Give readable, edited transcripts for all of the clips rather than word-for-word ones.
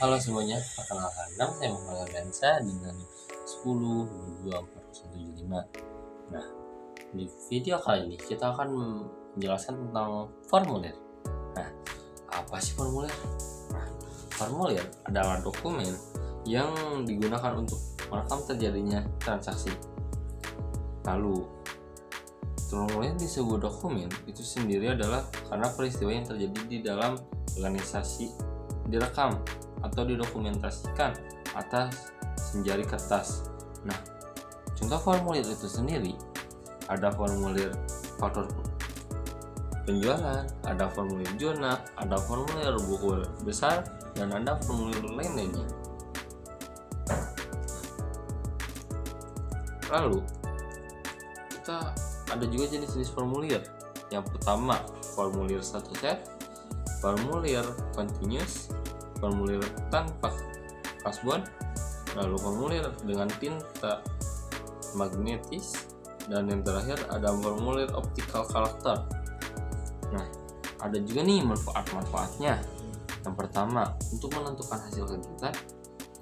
Halo semuanya, perkenalkan nama saya Muhammad Lensa dengan 10 22 4175. Nah, di video kali ini kita akan menjelaskan tentang formulir. Nah, apa sih formulir? Nah, formulir adalah dokumen yang digunakan untuk merekam terjadinya transaksi. Lalu, formulir di sebuah dokumen itu sendiri adalah karena peristiwa yang terjadi di dalam organisasi direkam atau didokumentasikan atas senjari kertas. Nah, contoh formulir itu sendiri ada formulir faktur penjualan, ada formulir zona, ada formulir buku besar, dan ada formulir lainnya. Lalu kita ada juga jenis-jenis formulir. Yang pertama, formulir satu set, formulir continuous, formulir tanpa kasbon, lalu formulir dengan tinta magnetis, dan yang terakhir ada formulir optical karakter. Nah, ada juga nih manfaat-manfaatnya. Yang pertama, untuk menentukan hasil kegiatan.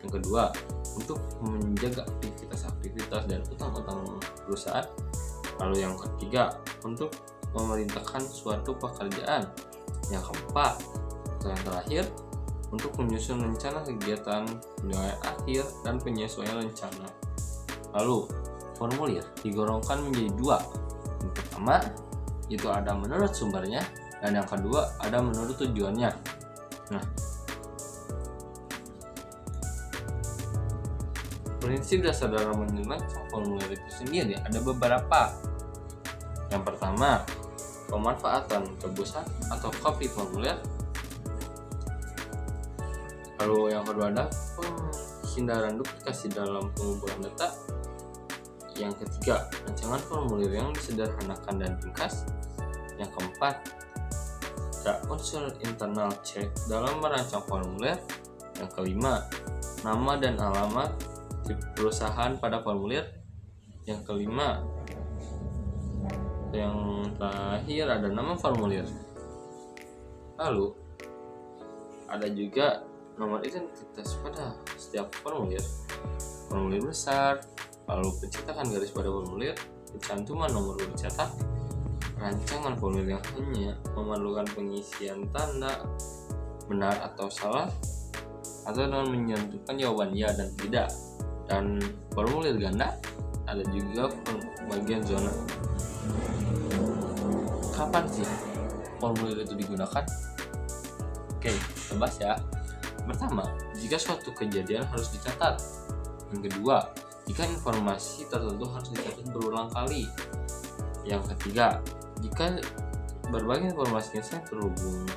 Yang kedua, untuk menjaga aktivitas-aktivitas dan utang-utang perusahaan. Lalu yang ketiga, untuk memerintahkan suatu pekerjaan. Yang keempat, atau yang terakhir, untuk menyusun rencana kegiatan, penilaian akhir, dan penyesuaian rencana. Lalu, formulir digolongkan menjadi dua. Yang pertama, itu ada menurut sumbernya, dan yang kedua ada menurut tujuannya. Nah, prinsip dasar dalam menyusun formulir itu sendiri ada beberapa. Yang pertama, pemanfaatan tebusan atau copy formulir. Lalu yang kedua ada penghindaran duplikasi dalam pengumpulan data. Yang ketiga, rancangan formulir yang disederhanakan dan ringkas. Yang keempat, ada unsur internal check dalam merancang formulir. Yang kelima, nama dan alamat di perusahaan pada formulir. Yang kelima, yang terakhir ada nama formulir. Lalu ada juga nomor identitas pada setiap formulir besar, lalu pencetakan garis pada formulir, pencantuman nomor cetak, rancangan formulir yang hanya memerlukan pengisian tanda benar atau salah, atau dengan menyentuhkan jawaban ya dan tidak, dan formulir ganda. Ada juga bagian zona. Kapan sih formulir itu digunakan? Oke, kita bahas ya. Pertama, jika suatu kejadian harus dicatat. Yang kedua, jika informasi tertentu harus dicatat berulang kali. Yang ketiga, jika berbagai informasi yang saling terhubung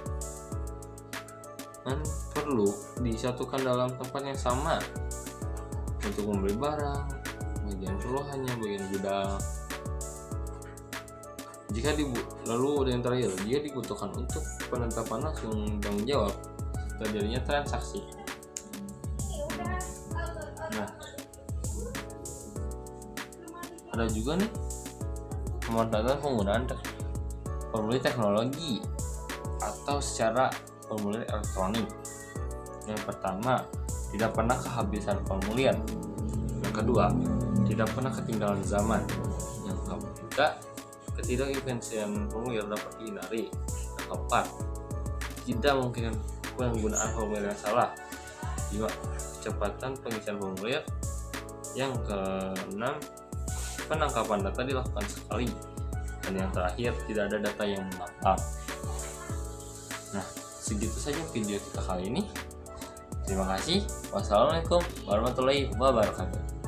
perlu disatukan dalam tempat yang sama. Untuk membeli barang, bagian keluhannya, bagian gudang. Lalu yang terakhir, jika dibutuhkan untuk penetapan langsung tanggung jawab terjadinya transaksi. Nah, ada juga nih pemanfaatan penggunaan formulir teknologi atau secara formulir elektronik. Yang pertama, tidak pernah kehabisan formulir. Yang kedua, tidak pernah ketinggalan zaman. Yang ketiga, ketidakefisiensian formulir dapat dihindari. Yang keempat, tidak mungkin penggunaan formulir yang salah. 5. Kecepatan pengisian formulir. Yang keenam, penangkapan data dilakukan sekali. Dan yang terakhir, tidak ada data yang mengambang. Nah, segitu saja video kita kali ini. Terima kasih. Wassalamualaikum warahmatullahi wabarakatuh.